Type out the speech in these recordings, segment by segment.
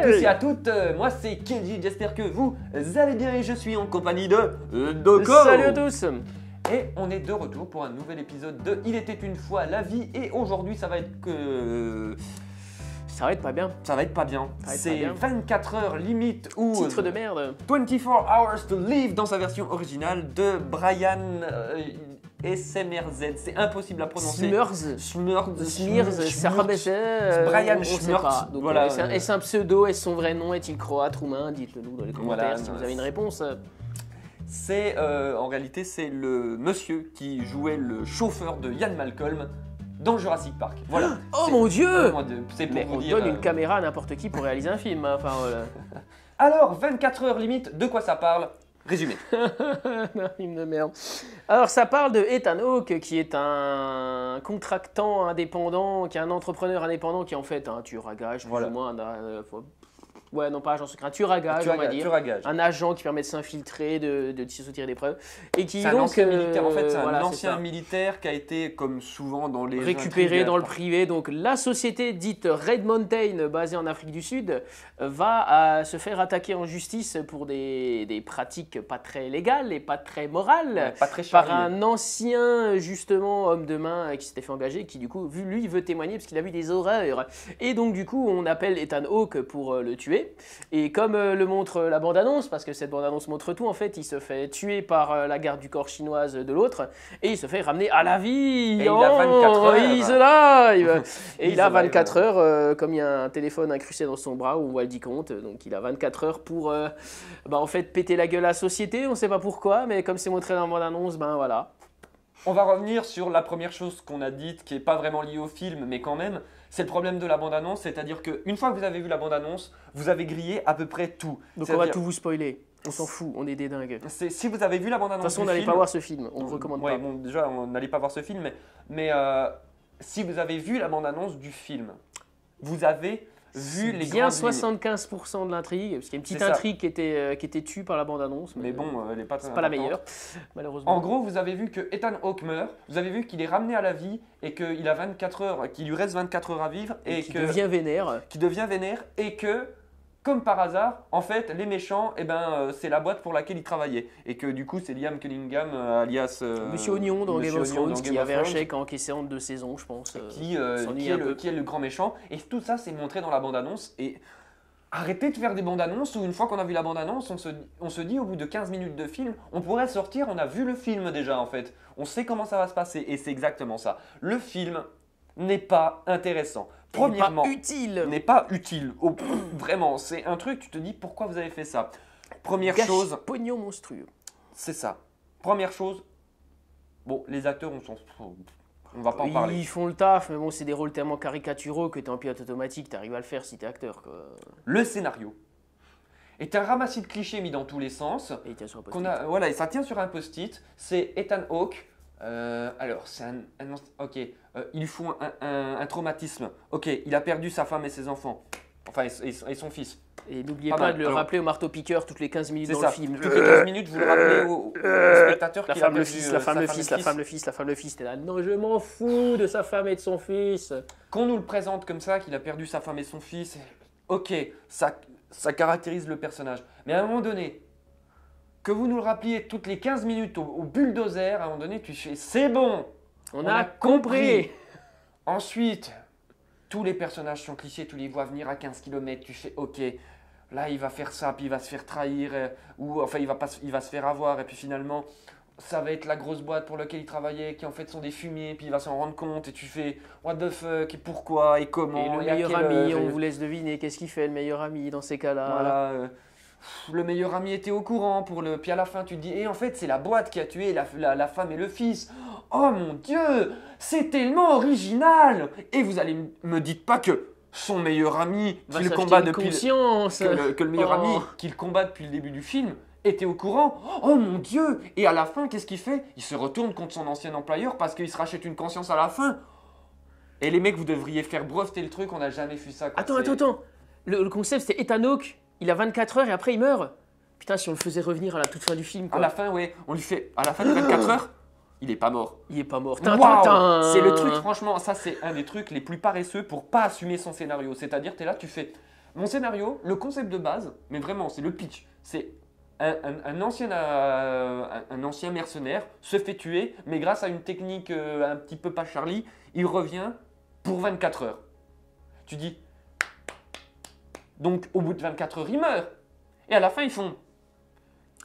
tous et à toutes, moi c'est Kenji, j'espère que vous allez bien et je suis en compagnie de Doko. Salut à tous. Et on est de retour pour un nouvel épisode de Il était une fois la vie et aujourd'hui ça va être que... Ça va être pas bien. Ça va être pas bien. C'est 24 heures limite ou... Titre de merde. 24 Hours to Live dans sa version originale de Brian SMRZ. C'est impossible à prononcer. Smears, Brian Schmurz. Voilà. Est-ce un pseudo? Est-ce son vrai nom? Est-il croate, roumain? Dites-le nous dans les commentaires si vous avez une réponse. C'est en réalité c'est le monsieur qui jouait le chauffeur de Ian Malcolm dans Jurassic Park. Voilà. Oh mon Dieu! C'est pour vous on dire. donne une caméra à n'importe qui pour réaliser un film. Enfin, voilà. Alors, 24 heures limite, de quoi ça parle? Résumé. Un film de merde. Alors, ça parle de Ethan Hawke, qui est un contractant indépendant, qui est un entrepreneur indépendant, qui est en fait un tueur à gages, plus ou moins. Ouais, non, pas agent secret, un tueur à gages, on va dire. Un agent qui permet de s'infiltrer, de soutirer des preuves. Et qui c'est donc, un ancien militaire, en fait, c'est un ancien militaire qui a été, comme souvent dans les récupéré dans le privé. Donc, la société dite Red Mountain, basée en Afrique du Sud, va se faire attaquer en justice pour des pratiques pas très légales et pas très morales, pas très par un ancien, justement, homme de main qui s'était fait engager, qui, du coup, lui, veut témoigner parce qu'il a vu des horreurs. Et donc, du coup, on appelle Ethan Hawke pour le tuer. Et comme le montre la bande-annonce, parce que cette bande-annonce montre tout, en fait, il se fait tuer par la garde du corps chinoise de l'autre et il se fait ramener à la vie. Et il a 24 heures. He's alive. Et il a 24 heures, comme il y a un téléphone incrusté dans son bras où on voit le décompte, donc il a 24 heures pour en fait péter la gueule à la société. On ne sait pas pourquoi, mais comme c'est montré dans la bande-annonce, ben voilà. On va revenir sur la première chose qu'on a dite, qui n'est pas vraiment liée au film, mais quand même, c'est le problème de la bande-annonce, c'est-à-dire qu'une fois que vous avez vu la bande-annonce, vous avez grillé à peu près tout. Donc on va tout vous spoiler, on s'en fout, on est des dingues. Si vous avez vu la bande-annonce, de toute façon, on n'allait pas voir ce film, on ne recommande pas. Bon, déjà, on n'allait pas voir ce film, mais si vous avez vu la bande-annonce du film, vous avez vu les bien grandes 75% de l'intrigue, parce qu'il y a une petite intrigue qui était tue par la bande-annonce. Mais bon, elle n'est pas très importante. C'est pas la meilleure, malheureusement. En gros, vous avez vu que Ethan Hawke meurt, vous avez vu qu'il est ramené à la vie et qu'il a 24 heures, qu'il lui reste 24 heures à vivre et qu'il devient vénère. Qui devient vénère et que, comme par hasard, en fait, les méchants, c'est la boîte pour laquelle il travaillait. Et que du coup, c'est Liam Cunningham, alias Monsieur Oignon dans Game of Thrones, qui avait un chèque encaissé en 2 saisons, je pense. Qui est le grand méchant. Et tout ça, c'est montré dans la bande-annonce. Et arrêtez de faire des bandes-annonces où une fois qu'on a vu la bande-annonce, on se dit au bout de 15 minutes de film, on pourrait sortir, on a vu le film déjà en fait. On sait comment ça va se passer. Et c'est exactement ça. Le film n'est pas intéressant. Premièrement, n'est pas utile. Vraiment, c'est un truc, tu te dis pourquoi vous avez fait ça. Première chose. Pognon monstrueux. C'est ça. Première chose, bon, les acteurs, on va pas en parler. Ils font le taf, mais bon, c'est des rôles tellement caricaturaux que t'es en pilote automatique, t'arrives à le faire si t'es acteur, quoi. Le scénario est un ramassis de clichés mis dans tous les sens. Et il tient sur un post-it. Voilà, et ça tient sur un post-it. C'est Ethan Hawke. Alors, c'est ok, il faut un traumatisme. Ok, il a perdu sa femme et ses enfants. Enfin, et son fils. Et n'oubliez pas de le rappeler au marteau-piqueur toutes les 15 minutes dans le film. Toutes les 15 minutes, vous le rappelez au spectateur qu'il a perdu la femme, le fils. T'es là, non, je m'en fous de sa femme et de son fils. Qu'on nous le présente comme ça, qu'il a perdu sa femme et son fils, ok, ça caractérise le personnage. Mais à un moment donné, que vous nous le rappeliez toutes les 15 minutes au bulldozer, à un moment donné, tu fais c'est bon, on a compris. Ensuite, tous les personnages sont clichés, tu les vois venir à 15 km, tu fais ok, là il va faire ça, puis il va se faire trahir, ou enfin il va se faire avoir, et puis finalement ça va être la grosse boîte pour laquelle il travaillait, qui en fait sont des fumiers, puis il va s'en rendre compte, et tu fais what the fuck, et pourquoi, et comment. Et le meilleur ami, on vous laisse deviner, qu'est-ce qu'il fait le meilleur ami dans ces cas-là. Voilà. Le meilleur ami était au courant puis à la fin tu te dis en fait c'est la boîte qui a tué la femme et le fils. Oh mon Dieu, c'est tellement original. Et vous allez me dites pas que son meilleur ami qu'il combat depuis que le meilleur ami qu'il combat depuis le début du film était au courant. Oh mon Dieu. Et à la fin qu'est-ce qu'il fait? Il se retourne contre son ancien employeur parce qu'il se rachète une conscience à la fin. Et les mecs, vous devriez faire breveter le truc, on n'a jamais vu ça. Attends. Le concept c'est Ethan Hawke. Il a 24 heures et après il meurt. Putain, si on le faisait revenir à la toute fin du film. Quoi. À la fin, ouais. On lui fait. À la fin de 24 heures, il est pas mort. Il est pas mort. Wow. C'est le truc, franchement, ça c'est un des trucs les plus paresseux pour pas assumer son scénario. C'est-à-dire, tu es là, tu fais. Mon scénario, le concept de base, mais vraiment, c'est le pitch. C'est un ancien mercenaire se fait tuer, mais grâce à une technique un petit peu pas Charlie, il revient pour 24 heures. Tu dis, donc au bout de 24 heures, il meurt. Et à la fin, ils font,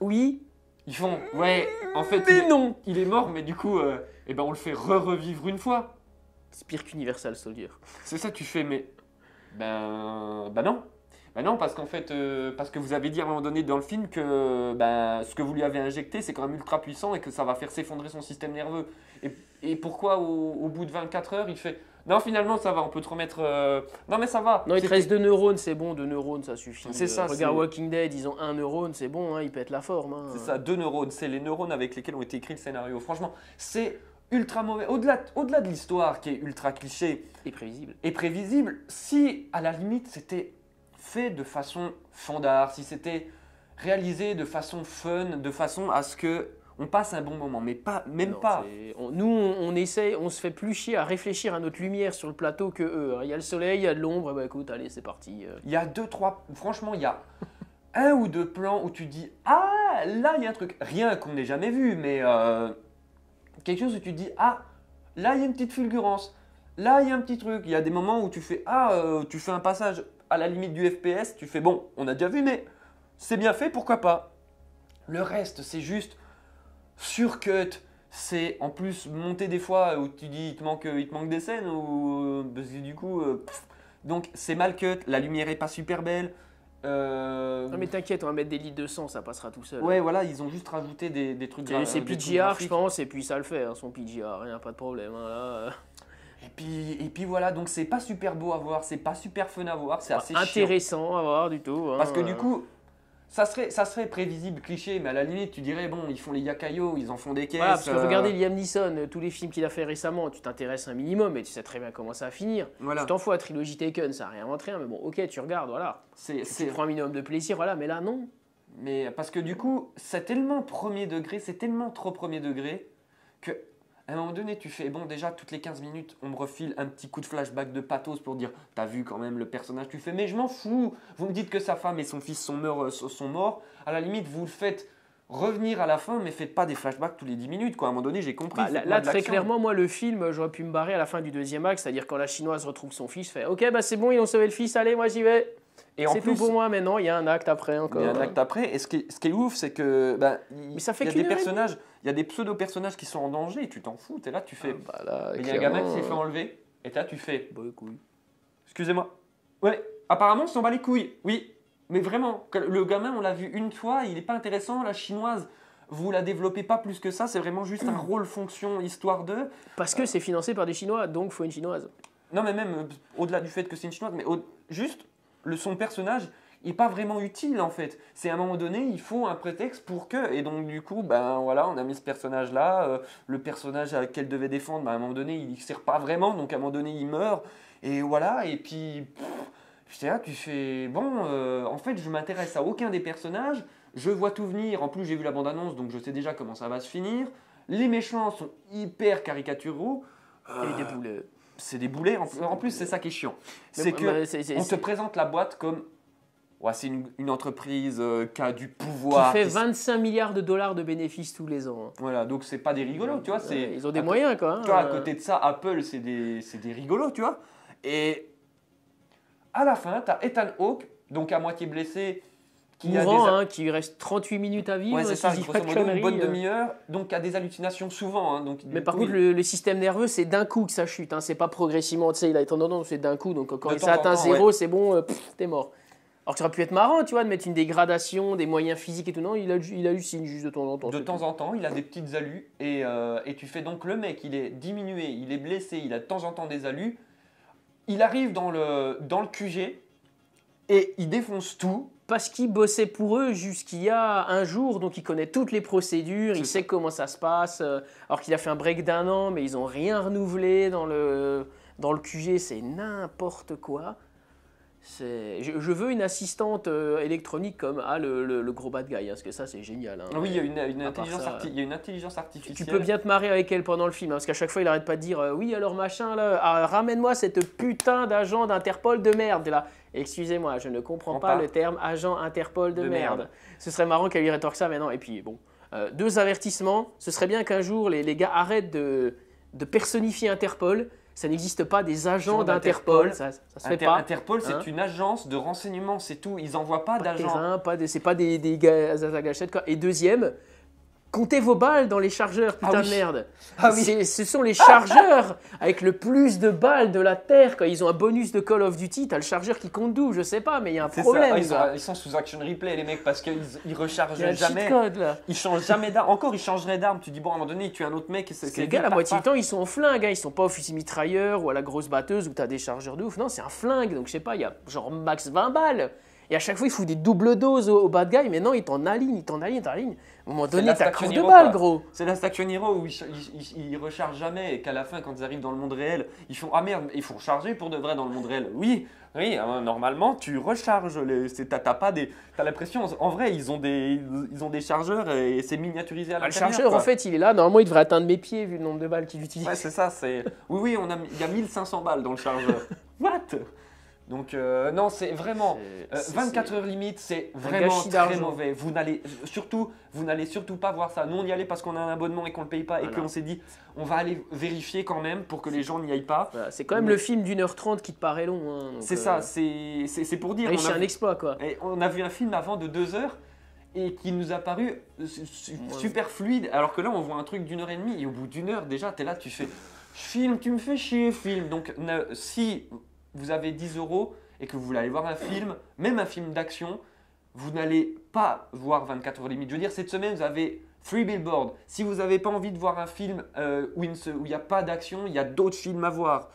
ouais, en fait, Mais non. il est mort, mais du coup, eh ben, on le fait revivre une fois. C'est pire qu'Universal Soldier. C'est ça, tu fais, mais non. Ben non, parce qu'en fait, parce que vous avez dit à un moment donné dans le film que ce que vous lui avez injecté, c'est quand même ultra puissant et que ça va faire s'effondrer son système nerveux. Et pourquoi au bout de 24 heures, il fait non, finalement, ça va, on peut te remettre. Non, mais ça va. Non, il te reste 2 neurones, c'est bon, 2 neurones, ça suffit. C'est ça. Regarde Walking Dead, ils ont 1 neurone, c'est bon, hein, ils pètent la forme. Hein. C'est ça, 2 neurones. C'est les neurones avec lesquels ont été écrits le scénario. Franchement, c'est ultra mauvais. Au-delà de l'histoire qui est ultra cliché Et prévisible. si à la limite c'était fait de façon fandard, si c'était réalisé de façon fun, de façon à ce que on passe un bon moment, mais pas, même Non, pas. on essaye, on se fait plus chier à réfléchir à notre lumière sur le plateau que eux. Il y a le soleil, il y a de l'ombre, bah écoute, allez, c'est parti. Il y a 2, 3, franchement, il y a 1 ou 2 plans où tu dis ah, là il y a un truc, rien qu'on n'ait jamais vu, mais quelque chose où tu dis ah, là il y a une petite fulgurance, là il y a un petit truc. Il y a des moments où tu fais tu fais un passage à la limite du FPS, tu fais bon, on a déjà vu, mais c'est bien fait, pourquoi pas. Le reste, c'est juste surcut. C'est en plus monté des fois où tu dis il te manque des scènes ou parce que du coup donc c'est mal cut, la lumière est pas super belle. Non mais t'inquiète, on va mettre des litres de sang, ça passera tout seul. Ouais, voilà, ils ont juste rajouté des trucs. C'est des trucs PGR, je graphiques. pense, et puis ça le fait, hein, son PGR, rien, pas de problème. Hein, là. Et puis voilà, donc c'est pas super beau à voir, c'est pas super fun à voir, c'est assez chiant. Intéressant à voir du tout. Hein, Parce que du coup, ça serait prévisible, cliché, mais à la limite, tu dirais, bon, ils font les yakayo, ils en font des caisses. Voilà, parce que regardez Liam Neeson, tous les films qu'il a fait récemment, tu t'intéresses un minimum et tu sais très bien comment ça va finir. Voilà. Tu t'en fous, la trilogie Taken, ça n'a rien inventé, mais bon, ok, tu regardes, voilà. Tu prends un minimum de plaisir, voilà, mais là, non. Mais parce que du coup, c'est tellement premier degré, c'est tellement trop premier degré, que à un moment donné, tu fais, bon, déjà, toutes les 15 minutes, on me refile un petit coup de flashback de pathos pour dire, t'as vu quand même le personnage, tu fais, mais je m'en fous, vous me dites que sa femme et son fils sont morts, à la limite, vous le faites revenir à la fin, mais faites pas des flashbacks tous les 10 minutes, quoi. À un moment donné, j'ai compris. Là, très clairement, moi, le film, j'aurais pu me barrer à la fin du 2e acte, c'est-à-dire quand la chinoise retrouve son fils, fait, ok, bah c'est bon, ils ont sauvé le fils, allez, moi j'y vais. Et en c'est plus, tout pour moi, mais non, il y a un acte après encore. Il y a un acte après, et ce qui est ouf, c'est que mais ça fait il y a des personnages, il y a des pseudo-personnages qui sont en danger, et tu t'en fous, t'es là, tu fais. Il y a un gamin qui s'est fait enlever, et là tu fais. Bah, couilles. Excusez-moi. Ouais, apparemment, on s'en bat les couilles. Oui, mais vraiment, le gamin, on l'a vu une fois, il n'est pas intéressant, la chinoise. Vous la développez pas plus que ça, c'est vraiment juste un rôle fonction histoire de. Parce que c'est financé par des Chinois, donc faut une chinoise. Non, mais même au-delà du fait que c'est une chinoise, mais juste son personnage, il n'est pas vraiment utile en fait. C'est à un moment donné, il faut un prétexte pour que. Et donc du coup, voilà, on a mis ce personnage-là, le personnage qu'elle devait défendre, à un moment donné, il ne sert pas vraiment, donc à un moment donné, il meurt. Et voilà, et puis. Là, tu fais. Bon, en fait, je m'intéresse à aucun des personnages. Je vois tout venir. En plus, j'ai vu la bande-annonce, donc je sais déjà comment ça va se finir. Les méchants sont hyper caricaturaux. Et des boulets. C'est des boulets. En plus, c'est ça qui est chiant. C'est qu'on te présente la boîte comme. Ouais, c'est une entreprise qui a du pouvoir. Qui fait 25 milliards de dollars de bénéfices tous les ans. Hein. Voilà, donc c'est pas des rigolos, tu vois. Ils ont des moyens, quoi. Hein, tu vois, à côté de ça, Apple, c'est des rigolos, tu vois. Et à la fin, tu as Ethan Hawke, donc à moitié blessé. Qui reste 38 minutes à vivre. Ouais, c'est ça, grosso modo, une bonne demi-heure, donc a des hallucinations souvent. Hein, donc, mais par contre, le système nerveux, c'est d'un coup que ça chute, hein, c'est pas progressivement, tu sais, il a tendance, c'est d'un coup, donc quand ça atteint 0, c'est bon, t'es mort. Alors que ça aurait pu être marrant, tu vois, de mettre une dégradation, des moyens physiques et tout, non, il hallucine juste de temps en temps. De temps en temps, il a des petites allus, et tu fais donc le mec, il est diminué, il est blessé, il a de temps en temps des allus, il arrive dans le QG, et il défonce tout. Parce qu'il bossait pour eux jusqu'il y a un jour, donc il connaît toutes les procédures, il sait comment ça se passe. Alors qu'il a fait un break d'1 an, mais ils n'ont rien renouvelé dans le QG, c'est n'importe quoi. Je veux une assistante électronique comme le gros bad guy, hein, parce que ça c'est génial. Hein. Oui, il y a une À part intelligence, ça, il y a une intelligence artificielle. Tu peux bien te marrer avec elle pendant le film, hein, parce qu'à chaque fois il arrête pas de dire oui alors machin là, ramène-moi cette putain d'agent d'Interpol de merde. T'es là, excusez-moi, je ne comprends pas le terme agent Interpol de merde. Ce serait marrant qu'elle lui rétorque ça maintenant. Et puis bon, 2 avertissements, ce serait bien qu'un jour les gars arrêtent de personnifier Interpol. Ça n'existe pas des agents d'Interpol, ça se fait pas. Interpol, c'est hein. une agence de renseignement, c'est tout. Ils n'envoient pas d'agents. C'est pas des gars à gâchette, quoi. Et deuxième, comptez vos balles dans les chargeurs, putain de merde. Ah oui. Ce sont les chargeurs avec le plus de balles de la Terre. Quand ils ont un bonus de Call of Duty, t'as le chargeur qui compte 12, je sais pas, mais il y a un problème. Ils sont sous action replay, les mecs, parce qu'ils rechargent Il y a jamais. cheat code, là. Ils changent jamais d'arme. Encore, ils changeraient d'arme. Tu dis, bon, à un moment donné, tu es un autre mec. Les gars, la moitié du temps, ils sont au flingue. Hein. Ils sont pas au fusil mitrailleur ou à la grosse batteuse où t'as des chargeurs de ouf. Non, c'est un flingue. Donc, je sais pas, il y a genre max 20 balles. Et à chaque fois, il fout des doubles doses au bad guy. Mais non, il t'en aligne. À un moment donné, t'as cours de balle, gros. C'est la Station Hero où ils rechargent jamais et qu'à la fin, quand ils arrivent dans le monde réel, ils font ah merde, il faut recharger pour de vrai dans le monde réel. Oui, normalement, tu recharges. T'as l'impression, en vrai, ils ont des chargeurs et c'est miniaturisé à l'intérieur. Le chargeur, en fait, il est là. Normalement, il devrait atteindre mes pieds vu le nombre de balles qu'il utilise. Ouais, c'est ça. Oui, il y a 1500 balles dans le chargeur. What? Donc non, c'est vraiment 24 heures limite, c'est vraiment très mauvais. Vous n'allez surtout pas voir ça. Nous, on y allait parce qu'on a un abonnement et qu'on le paye pas et qu'on s'est dit on va aller vérifier quand même pour que les gens n'y aillent pas. Voilà, c'est quand même le film d'1h30 qui te paraît long. Hein, c'est ça, c'est pour dire. C'est un exploit quoi. Et on a vu un film avant de 2 heures et qui nous a paru super fluide, alors que là on voit un truc d'1h30 et au bout d'1 heure déjà tu es là, tu fais film, tu me fais chier film. Donc si vous avez 10 € et que vous voulez aller voir un film, même un film d'action, vous n'allez pas voir 24 heures limite. Je veux dire, cette semaine, vous avez 3 Billboards. Si vous n'avez pas envie de voir un film où il n'y a pas d'action, il y a d'autres films à voir.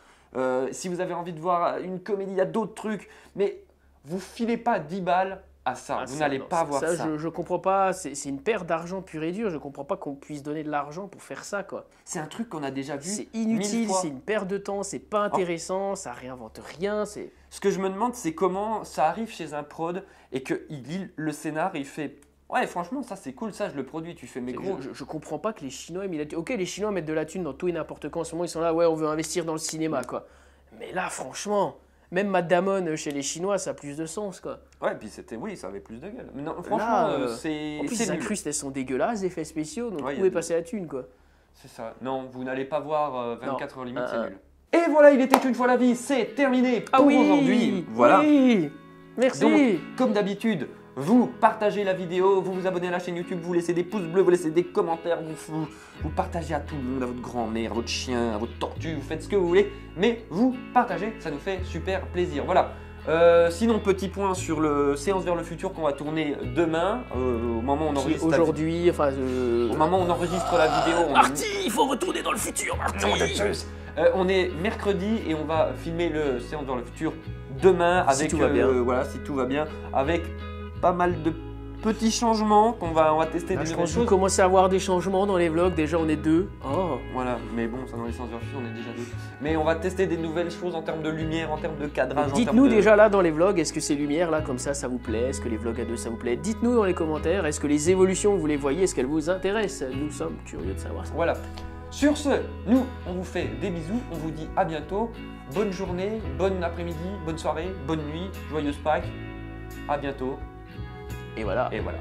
Si vous avez envie de voir une comédie, il y a d'autres trucs. Mais vous filez pas 10 balles à ça. Vous n'allez pas voir ça. Je comprends pas. C'est une perte d'argent pure et dure. Je comprends pas qu'on puisse donner de l'argent pour faire ça, quoi. C'est un truc qu'on a déjà vu. C'est inutile, c'est une perte de temps, c'est pas intéressant, ça réinvente rien. Ce que je me demande, c'est comment ça arrive chez un prod et qu'il lit le scénar et il fait ouais, franchement, ça c'est cool, ça je le produis. Tu fais mais gros. Je comprends pas que les Chinois mettent. Ok, les Chinois mettent de la thune dans tout et n'importe quoi. En ce moment, ils sont là, ouais, on veut investir dans le cinéma, quoi. Mais là, franchement. Même Matt Damon chez les Chinois, ça a plus de sens, quoi. Ouais, puis ça avait plus de gueule. Mais non, franchement, c'est. En plus, les incrustes, elles sont dégueulasses, effets spéciaux, donc où est passée la thune, quoi. C'est ça. Non, vous n'allez pas voir 24 heures limite, c'est nul. Et voilà, il était une fois la vie, c'est terminé pour aujourd'hui. Voilà. Oui, merci. Donc, comme d'habitude, vous partagez la vidéo, vous vous abonnez à la chaîne YouTube, vous laissez des pouces bleus, vous laissez des commentaires, vous partagez à tout le monde, à votre grand-mère, à votre chien, à votre tortue, vous faites ce que vous voulez, mais vous partagez, ça nous fait super plaisir. Voilà. Sinon, petit point sur le séance vers le futur qu'on va tourner demain, au moment où on enregistre. Aujourd'hui, au moment où on enregistre la vidéo. Marty, il faut retourner dans le futur, Marty. On est mercredi et on va filmer le séance vers le futur demain avec si tout va bien. Voilà, si tout va bien, avec pas mal de petits changements qu'on va tester des nouvelles choses. Vous commencez à avoir des changements dans les vlogs. Déjà, on est 2. Oh. Voilà, mais bon, ça dans les séances vers le futur, on est déjà 2. Mais on va tester des nouvelles choses en termes de lumière, en termes de cadrage. Dites-nous déjà là dans les vlogs, est-ce que ces lumières là comme ça vous plaît? Est-ce que les vlogs à 2 ça vous plaît? Dites-nous dans les commentaires, est-ce que les évolutions vous les voyez? Est-ce qu'elles vous intéressent? Nous sommes curieux de savoir ça. Voilà. Sur ce, nous, on vous fait des bisous, on vous dit à bientôt. Bonne journée, bon après-midi, bonne soirée, bonne nuit, joyeuse Pâques. À bientôt. Et voilà. Et voilà.